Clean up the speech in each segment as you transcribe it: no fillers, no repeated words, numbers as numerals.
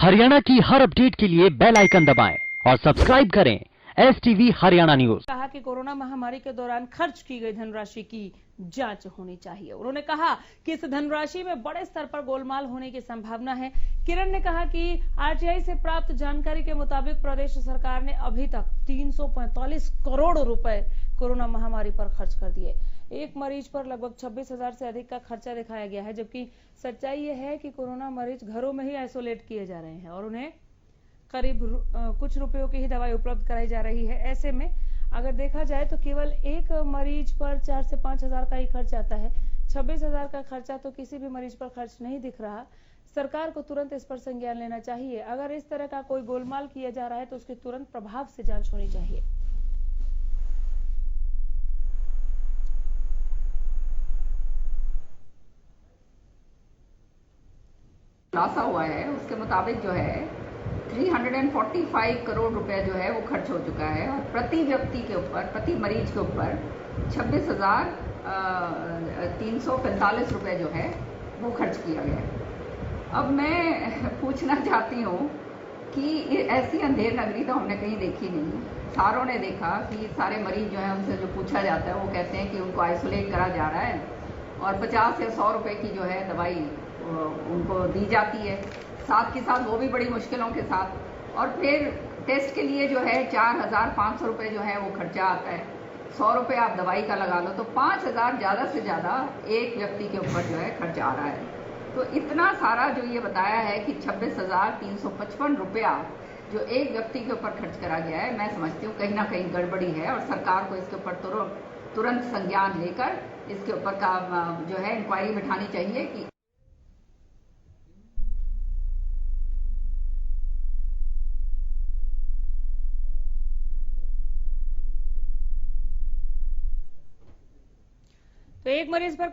हरियाणा की हर अपडेट के लिए बेल आइकन दबाएं और सब्सक्राइब करें STV हरियाणा न्यूज। कहा कि कोरोना महामारी के दौरान खर्च की गई धनराशि की जांच होनी चाहिए। उन्होंने कहा कि इस धनराशि में बड़े स्तर पर गोलमाल होने की संभावना है। किरण ने कहा कि RTI से प्राप्त जानकारी के मुताबिक प्रदेश सरकार ने अभी तक 345 करोड़ रुपए कोरोना महामारी पर खर्च कर दिए। एक मरीज पर लगभग 26,000 से अधिक का खर्चा दिखाया गया है, जबकि सच्चाई यह है कि कोरोना मरीज घरों में ही आइसोलेट किए जा रहे हैं और उन्हें करीब कुछ रुपयों की ही दवाई उपलब्ध कराई जा रही है। ऐसे में अगर देखा जाए तो केवल एक मरीज पर 4 से 5,000 का ही खर्च आता है। 26,000 का खर्चा तो किसी भी मरीज पर खर्च नहीं दिख रहा। सरकार को तुरंत इस पर संज्ञान लेना चाहिए। अगर इस तरह का कोई गोलमाल किया जा रहा है तो उसकी तुरंत प्रभाव से जांच होनी चाहिए। खुलासा हुआ है उसके मुताबिक जो है 345 करोड़ रुपए जो है वो खर्च हो चुका है और प्रति व्यक्ति के ऊपर, प्रति मरीज के ऊपर 26,345 रुपए जो है वो खर्च किया गया है। अब मैं पूछना चाहती हूँ कि ऐसी अंधेर नगरी तो हमने कहीं देखी नहीं। सारों ने देखा कि सारे मरीज जो है उनसे जो पूछा जाता है वो कहते हैं कि उनको आइसोलेट करा जा रहा है और 50 से 100 रुपए की जो है दवाई उनको दी जाती है, साथ के साथ वो भी बड़ी मुश्किलों के साथ। और फिर टेस्ट के लिए जो है 4,500 रुपये जो है वो खर्चा आता है। 100 रुपये आप दवाई का लगा लो तो 5,000 ज़्यादा से ज़्यादा एक व्यक्ति के ऊपर जो है खर्चा आ रहा है। तो इतना सारा जो ये बताया है कि 26,355 रुपया जो एक व्यक्ति के ऊपर खर्च करा गया है, मैं समझती हूँ कहीं ना कहीं गड़बड़ी है और सरकार को इसके ऊपर तुरंत संज्ञान लेकर इसके ऊपर का जो है इंक्वायरी बिठानी चाहिए कि तो एक मरीज पर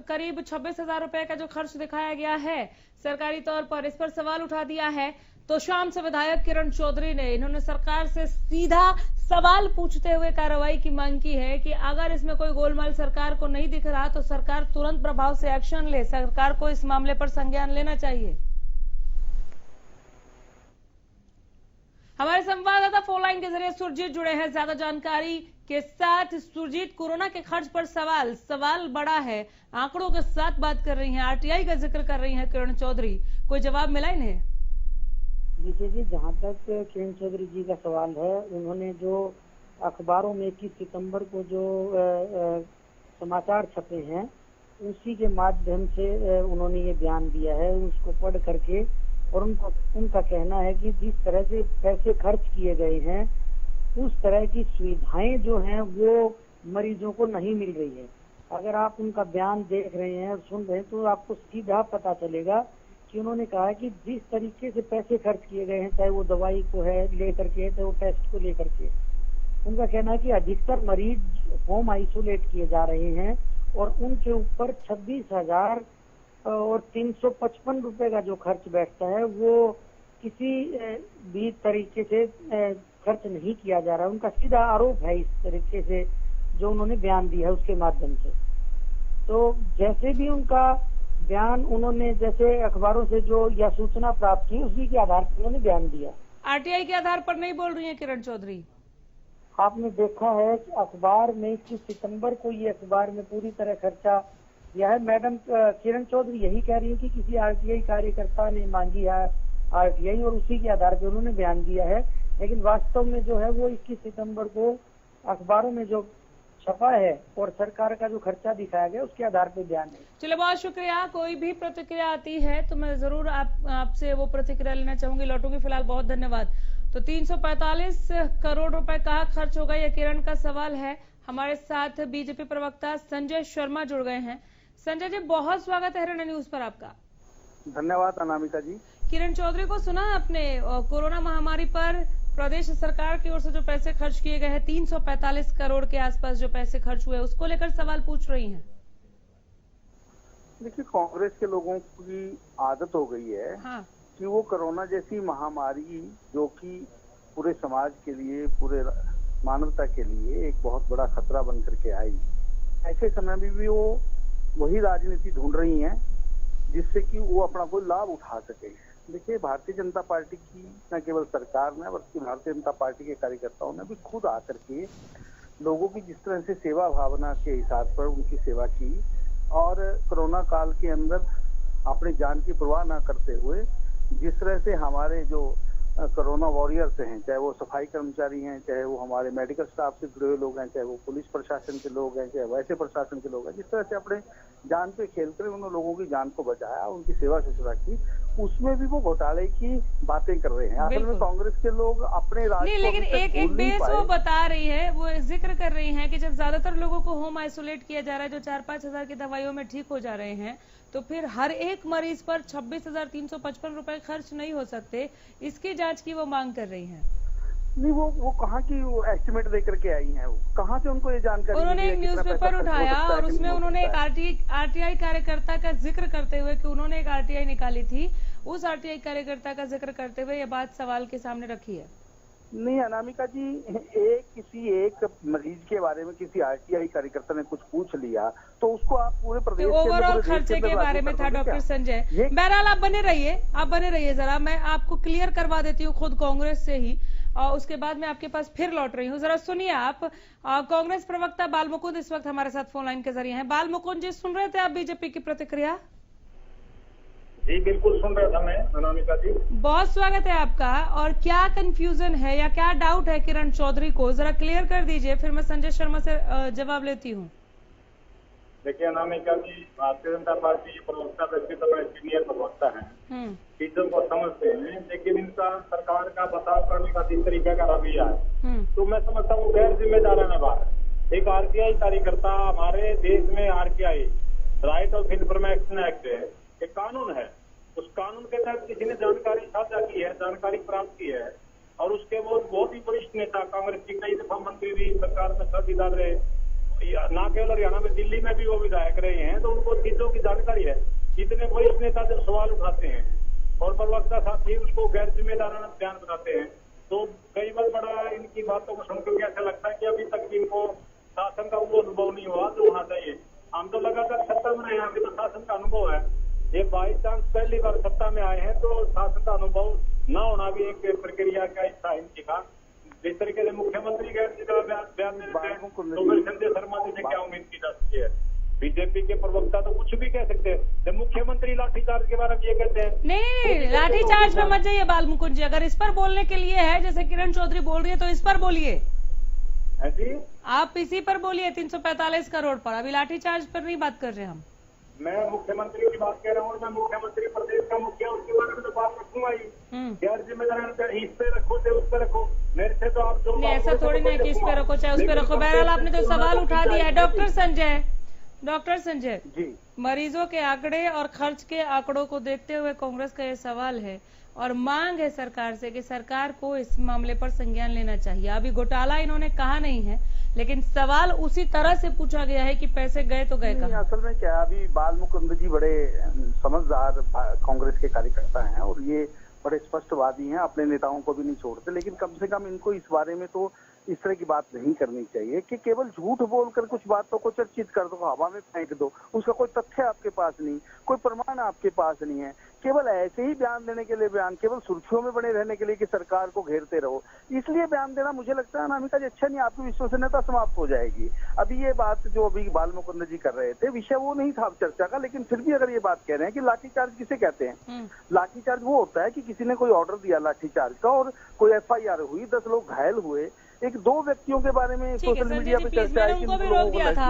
करीब 26,000 रुपए का जो खर्च दिखाया गया है सरकारी तौर पर, इस पर सवाल उठा दिया है। तो शाम से विधायक किरण चौधरी ने इन्होंने सरकार से सीधा सवाल पूछते हुए कार्रवाई की मांग की है कि अगर इसमें कोई गोलमाल सरकार को नहीं दिख रहा तो सरकार तुरंत प्रभाव से एक्शन ले। सरकार को इस मामले पर संज्ञान लेना चाहिए। हमारे संवाददाता फोन लाइन के जरिए सुरजीत जुड़े हैं ज्यादा जानकारी के साथ। सुरजीत, कोरोना के खर्च पर सवाल बड़ा है, आंकड़ों के साथ बात कर रही हैं, RTI का जिक्र कर रही हैं किरण चौधरी, कोई जवाब मिला इन्हें? देखिए जी, जहाँ तक किरण चौधरी जी का सवाल है, उन्होंने जो अखबारों में 21 सितंबर को जो समाचार छपे हैं उसी के माध्यम से उन्होंने ये बयान दिया है। उसको पढ़ करके और उनका कहना है कि जिस तरह से पैसे खर्च किए गए हैं उस तरह की सुविधाएं जो हैं वो मरीजों को नहीं मिल रही है। अगर आप उनका बयान देख रहे हैं और सुन रहे हैं तो आपको सीधा पता चलेगा कि उन्होंने कहा है कि जिस तरीके से पैसे खर्च किए गए हैं, चाहे वो दवाई को है लेकर के, चाहे वो टेस्ट को लेकर के, उनका कहना है कि अधिकतर मरीज होम आइसोलेट किए जा रहे हैं और उनके ऊपर 26,000 और 355 रुपए का जो खर्च बैठता है वो किसी भी तरीके से खर्च नहीं किया जा रहा है। उनका सीधा आरोप है इस तरीके से जो उन्होंने बयान दिया है उसके माध्यम से। तो जैसे भी उनका बयान उन्होंने जैसे अखबारों से जो या सूचना प्राप्त की उसी के आधार पर उन्होंने बयान दिया। RTI के आधार पर नहीं बोल रही है किरण चौधरी? आपने देखा है कि अखबार में 21 सितंबर को ये अखबार में पूरी तरह खर्चा दिया है। मैडम किरण चौधरी यही कह रही है कि किसी RTI कार्यकर्ता ने मांगी है RTI और उसी के आधार पर उन्होंने बयान दिया है, लेकिन वास्तव में जो है वो 21 सितंबर को अखबारों में जो छपा है और सरकार का जो खर्चा दिखाया गया उसके आधार पर बयान है। चलो, बहुत शुक्रिया। कोई भी प्रतिक्रिया आती है तो मैं जरूर आपसे वो प्रतिक्रिया लेना चाहूंगी, लौटूंगी। फिलहाल बहुत धन्यवाद। तो 345 करोड़ रुपए का खर्च होगा, यह किरण का सवाल है। हमारे साथ बीजेपी प्रवक्ता संजय शर्मा जुड़ गए हैं। संजय जी, बहुत स्वागत है हरियाणा न्यूज पर आपका। धन्यवाद अनामिका जी। किरण चौधरी को सुना आपने, कोरोना महामारी पर प्रदेश सरकार की ओर से जो पैसे खर्च किए गए हैं 345 करोड़ के आसपास जो पैसे खर्च हुए, उसको लेकर सवाल पूछ रही हैं। देखिए, कांग्रेस के लोगों की आदत हो गई है कि वो कोरोना जैसी महामारी जो कि पूरे समाज के लिए, पूरे मानवता के लिए एक बहुत बड़ा खतरा बन करके आई, ऐसे समय में भी वो वही राजनीति ढूंढ रही हैं जिससे कि वो अपना कोई लाभ उठा सके। देखिए, भारतीय जनता पार्टी की न केवल सरकार ने बल्कि भारतीय जनता पार्टी के कार्यकर्ताओं ने भी खुद आकर के लोगों की जिस तरह से सेवा भावना के हिसाब पर उनकी सेवा की और कोरोना काल के अंदर अपनी जान की परवाह न करते हुए जिस तरह से हमारे जो कोरोना वॉरियर्स हैं, चाहे वो सफाई कर्मचारी हैं, चाहे वो हमारे मेडिकल स्टाफ से जुड़े हुए लोग हैं, चाहे वो पुलिस प्रशासन के लोग हैं, चाहे वैसे प्रशासन के लोग हैं, जिस तरह से अपने जान पे खेलकर उन्होंने लोगों की जान को बचाया, उनकी सेवा शुश्रूषा की, उसमें भी वो घोटाले की बातें कर रहे हैं। असल में कांग्रेस के लोग अपने नहीं, लेकिन एक बेस वो बता रही है, वो जिक्र कर रही है कि जब ज्यादातर लोगों को होम आइसोलेट किया जा रहा है, जो 4-5 हजार की दवाइयों में ठीक हो जा रहे हैं, तो फिर हर एक मरीज पर 26,355 रुपए खर्च नहीं हो सकते, इसकी जांच की वो मांग कर रही हैं। नहीं, वो कहाँ की वो एस्टिमेट दे करके आई हैं, वो कहाँ से उनको ये जानकारी? उन्होंने एक न्यूज़पेपर उठाया और उसमें उन्होंने एक आरटीआई कार्यकर्ता का जिक्र करते हुए कि उन्होंने एक आरटीआई निकाली थी, उस आरटीआई कार्यकर्ता का जिक्र करते हुए ये बात सवाल के सामने रखी है। नहीं अनामिका जी, किसी एक मरीज के बारे में किसी आरटीआई कार्यकर्ता ने कुछ पूछ लिया तो उसको आप पूरे प्रदेश के ओवरऑल खर्चे के बारे में था डॉक्टर संजय। बहरहाल आप बने रहिए जरा, मैं आपको क्लियर करवा देती हूँ खुद कांग्रेस से ही, और उसके बाद मैं आपके पास फिर लौट रही हूँ। जरा सुनिए आप, कांग्रेस प्रवक्ता बाल मुकुंद इस वक्त हमारे साथ फोन लाइन के जरिए हैं। बाल मुकुंद जी, सुन रहे थे आप बीजेपी की प्रतिक्रिया? जी बिल्कुल सुन रहा था मैं अनामिका जी। बहुत स्वागत है आपका। और क्या कंफ्यूजन है या क्या डाउट है किरण चौधरी को, जरा क्लियर कर दीजिए, फिर मैं संजय शर्मा से जवाब लेती हूँ। देखिए अनामिका जी, भारतीय जनता पार्टी के प्रवक्ता व्यक्ति तो बड़े सीनियर प्रवक्ता हैं, चीजों को समझते हैं, लेकिन इनका सरकार का बचाव करने का जिस तरीके का रवैया है तो मैं समझता हूँ गैर जिम्मेदाराना बात है। एक आरटीआई कार्यकर्ता, हमारे देश में RTI right of information act है, एक कानून है, उस कानून के तहत किसी ने जानकारी साझा की है, जानकारी प्राप्त की है, और उसके बहुत ही वरिष्ठ नेता कांग्रेस की कई दफा मंत्री भी सरकार में साझेदार रहे, ना केवल हरियाणा में, दिल्ली में भी वो विधायक रहे हैं, तो उनको चीजों की जानकारी है। इतने वरिष्ठ नेता जब सवाल उठाते हैं और प्रवक्ता साथी उसको गैर जिम्मेदाराना बयान बनाते हैं, तो कई बार बड़ा इनकी बातों को सुनकर ऐसा लगता है कि अभी तक इनको शासन का वो अनुभव नहीं हुआ जो होना चाहिए। हम तो लगातार सत्ता में रहे हैं, अभी तो शासन का अनुभव है, ये बाई चांस पहली बार सत्ता में आए हैं तो शासन का अनुभव न होना भी एक प्रक्रिया का हिस्सा है इनकी का। जिस तरीके से मुख्यमंत्री गैर बयान देते हैं तो संजय शर्मा जी से क्या उम्मीद की जा सकती है? बीजेपी के प्रवक्ता तो कुछ भी कह सकते हैं, जब मुख्यमंत्री लाठीचार्ज के बारे में ये कहते हैं। नहीं, लाठीचार्ज में मत जाइए बाल मुकुंद जी, अगर इस पर बोलने के लिए है जैसे किरण चौधरी बोल रही है तो इस पर बोलिए जी, आप इसी पर बोलिए 345 करोड़ पर। अभी लाठीचार्ज पर नहीं बात कर रहे हम। मैं मुख्यमंत्री की बात कह रहा हूँ, मैं मुख्यमंत्री प्रदेश का मुखिया, उसके बारे में तो बात रखूंगा ही। गैर जिम्मेदारी इस पे रखो चाहे उस पे रखो, मेरे से तो आप जो ऐसा थोड़ी ना कि इस पे रखो चाहे उस पे रखो। बहरहाल आपने तो सवाल उठा दिया है। डॉक्टर संजय जी, मरीजों के आंकड़े और खर्च के आंकड़ों को देखते हुए कांग्रेस का ये सवाल है और मांग है सरकार से कि सरकार को इस मामले पर संज्ञान लेना चाहिए। अभी घोटाला इन्होंने कहा नहीं है, लेकिन सवाल उसी तरह से पूछा गया है कि पैसे गए तो गए कहाँ। असल में क्या, अभी बाल मुकुंद जी बड़े समझदार कांग्रेस के कार्यकर्ता हैं और ये बड़े स्पष्टवादी हैं, अपने नेताओं को भी नहीं छोड़ते, लेकिन कम से कम इनको इस बारे में तो इस तरह की बात नहीं करनी चाहिए कि केवल झूठ बोलकर कुछ बातों को चर्चित कर दो, हवा में फेंक दो, उसका कोई तथ्य आपके पास नहीं, कोई प्रमाण आपके पास नहीं है, केवल ऐसे ही बयान देने के लिए बयान, केवल सुर्खियों में बने रहने के लिए कि सरकार को घेरते रहो, इसलिए बयान देना मुझे लगता है अनामिका जी अच्छा नहीं, आपकी विश्वसनीयता समाप्त हो जाएगी। अभी ये बात जो अभी बाल मुकुंद जी कर रहे थे, विषय वो नहीं था चर्चा का, लेकिन फिर भी अगर ये बात कह रहे हैं कि लाठीचार्ज किसे कहते हैं, लाठीचार्ज वो होता है कि किसी ने कोई ऑर्डर दिया लाठीचार्ज का और कोई एफआईआर हुई, 10 लोग घायल हुए, एक दो व्यक्तियों के बारे में सोशल मीडिया पे चर्चा है कि उनको भी रोक दिया था।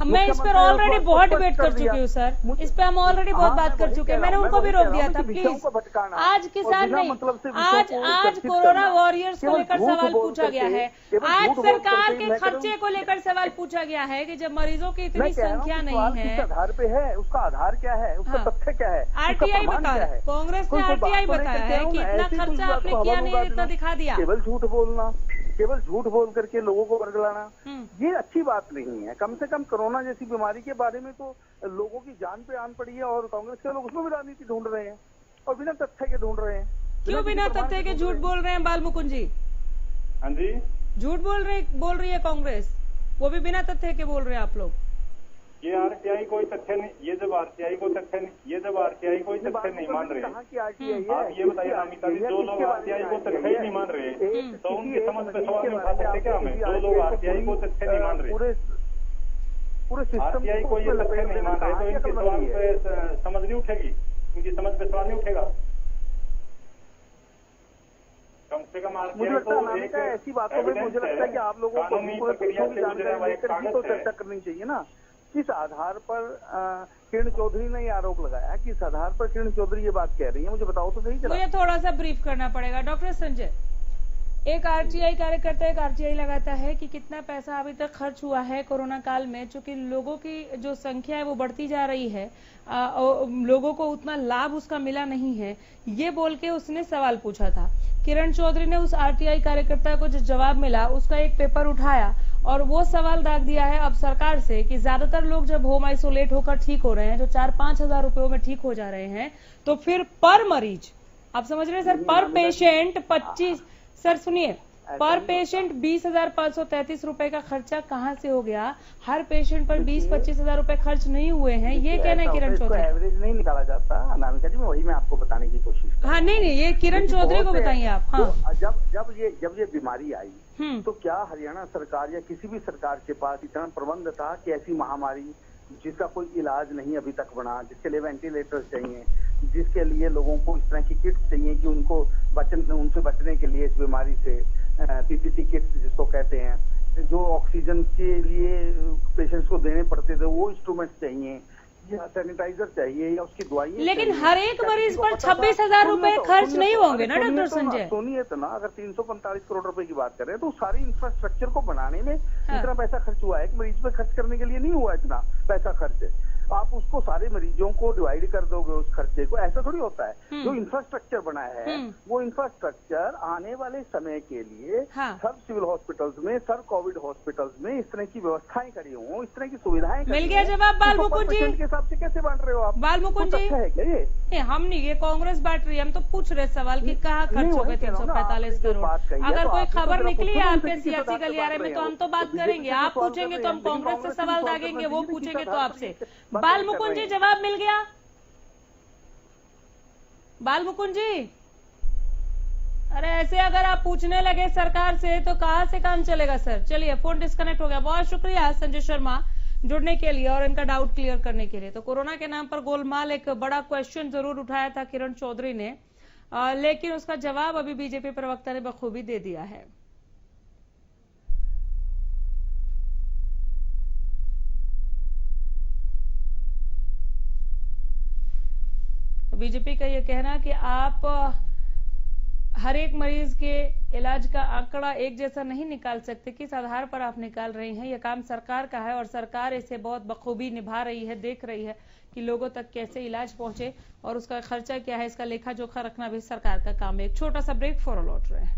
मैं इस पर ऑलरेडी बहुत डिबेट कर चुकी हूँ सर, इस पे हम ऑलरेडी बहुत बात कर चुके हैं, मैंने उनको भी रोक दिया था। प्लीज, आज किसान नहीं, आज कोरोना वॉरियर्स को लेकर सवाल पूछा गया है, आज सरकार के खर्चे को लेकर सवाल पूछा गया है कि जब मरीजों की इतनी संख्या नहीं है, आधार पे है, उसका आधार क्या है, उसका तथ्य क्या है, आरटीआई बताया है, कांग्रेस ने आरटीआई बताया है कि इतना खर्चा आपने किया नहीं, इतना दिखा दिया। केवल झूठ बोलना, केवल झूठ बोल करके लोगों को वर्गलाना, ये अच्छी बात नहीं है। कम से कम कोरोना जैसी बीमारी के बारे में तो लोगों की जान पे आन पड़ी है और कांग्रेस के लोग उसमें भी राजनीति ढूंढ रहे हैं और बिना तथ्य के ढूंढ रहे हैं। क्यों बिना तथ्य के झूठ बोल रहे हैं बाल मुकुंद जी? हाँ जी, झूठ बोल रही है कांग्रेस, वो भी बिना तथ्य के बोल रहे हैं आप लोग। ये आरटीआई कोई तथ्य नहीं, ये जब आरटीआई कोई तथ्य नहीं मान रहे, आप ये बताइए अमिता जी, जो लोग आरटीआई को तथ्य ही नहीं मान रहे तो उनकी समझ पे सवाल नहीं उठा सकते क्या हमें? जो लोग आरटीआई को तथ्य नहीं मान रहे, पूरे आरटीआई को ये तथ्य नहीं मान रहे तो इनकी सवाल पे समझ नहीं उठेगी, इनकी समझ पे सवाल नहीं उठेगा। कम से कम मुझे लगता है ऐसी बातों में मुझे लगता है कि आप लोगों को तो चर्चा करनी चाहिए ना। किस आधार पर किरण चौधरी ने ये आरोप लगाया, किस आधार पर किरण चौधरी ये बात कह रही है, मुझे बताओ तो सही। मुझे थोड़ा सा ब्रीफ करना पड़ेगा। डॉक्टर संजय, एक आरटीआई कार्यकर्ता एक आरटीआई लगाता है कि कितना पैसा अभी तक खर्च हुआ है कोरोना काल में, चूंकि लोगों की जो संख्या है वो बढ़ती जा रही है, लोगों को उतना लाभ उसका मिला नहीं है, ये बोल के उसने सवाल पूछा था। किरण चौधरी ने उस आरटीआई कार्यकर्ता को जो जवाब मिला उसका एक पेपर उठाया और वो सवाल दाग दिया है अब सरकार से कि ज्यादातर लोग जब होम आइसोलेट होकर ठीक हो रहे हैं, जो 4-5 हजार रुपयों में ठीक हो जा रहे हैं, तो फिर पर मरीज, आप समझ रहे हैं सर, पर पेशेंट 25, सर सुनिए, पर पेशेंट 20,533 रुपए का खर्चा कहाँ से हो गया? हर पेशेंट पर 20-25 हजार रुपए खर्च नहीं हुए हैं, ये कहना है किरण चौधरी। एवरेज नहीं निकाला जाता अनामिका जी, मैं आपको बताने की कोशिश कर रहा हूं। हाँ नहीं, ये किरण चौधरी को बताइए आप। हाँ, तो जब ये बीमारी आई तो क्या हरियाणा सरकार या किसी भी सरकार के पास इतना प्रबंध था कि ऐसी महामारी जिसका कोई इलाज नहीं अभी तक बना, जिसके लिए वेंटिलेटर चाहिए, जिसके लिए लोगों को इस तरह की किट्स चाहिए कि उनसे बचने के लिए इस बीमारी से, पीपीटी किट्स जिसको कहते हैं, जो ऑक्सीजन के लिए पेशेंट्स को देने पड़ते थे वो इंस्ट्रूमेंट्स चाहिए, या सैनिटाइजर चाहिए, या उसकी दवाई। लेकिन हर एक मरीज पर 26,000 रुपए खर्च नहीं होंगे ना डॉक्टर संजय? सुनिए तो ना, अगर 345 करोड़ रुपए की बात करें तो सारी इंफ्रास्ट्रक्चर को बनाने में इतना पैसा खर्च हुआ है कि मरीज पे खर्च करने के लिए नहीं हुआ इतना पैसा खर्च। आप उसको सारे मरीजों को डिवाइड कर दोगे उस खर्चे को, ऐसा थोड़ी होता है। जो इंफ्रास्ट्रक्चर बनाया है वो इंफ्रास्ट्रक्चर आने वाले समय के लिए सब सिविल हॉस्पिटल्स में, सब कोविड हॉस्पिटल्स में इस तरह की व्यवस्थाएं करी हो, इस तरह की सुविधाएं। मिल गया जवाब बाल मुकुंद जी के हिसाब से कैसे बांट रहे हो आप? बाल मुकुंद जी है क्या ये? हम नहीं, ये कांग्रेस बांट रही है, हम तो पूछ रहे सवाल कि कहाँ खर्च हो गए 345 करोड़। अगर कोई खबर निकली है आपके सियासी गलियारे में तो हम तो बात करेंगे, आप पूछेंगे तो हम कांग्रेस से सवाल दागेंगे, वो पूछेंगे तो आपसे। बाल मुकुंद जी जवाब मिल गया? बाल मुकुंद जी, अरे ऐसे अगर आप पूछने लगे सरकार से तो कहां से काम चलेगा सर। चलिए, फोन डिस्कनेक्ट हो गया। बहुत शुक्रिया संजय शर्मा जुड़ने के लिए और इनका डाउट क्लियर करने के लिए। तो कोरोना के नाम पर गोलमाल, एक बड़ा क्वेश्चन जरूर उठाया था किरण चौधरी ने, लेकिन उसका जवाब अभी बीजेपी प्रवक्ता ने बखूबी दे दिया है। बीजेपी का यह कहना कि आप हर एक मरीज के इलाज का आंकड़ा एक जैसा नहीं निकाल सकते, किस आधार पर आप निकाल रही हैं, यह काम सरकार का है और सरकार इसे बहुत बखूबी निभा रही है, देख रही है कि लोगों तक कैसे इलाज पहुंचे और उसका खर्चा क्या है, इसका लेखा जोखा रखना भी सरकार का काम है। एक छोटा सा ब्रेक, फौरन लौट रहे हैं।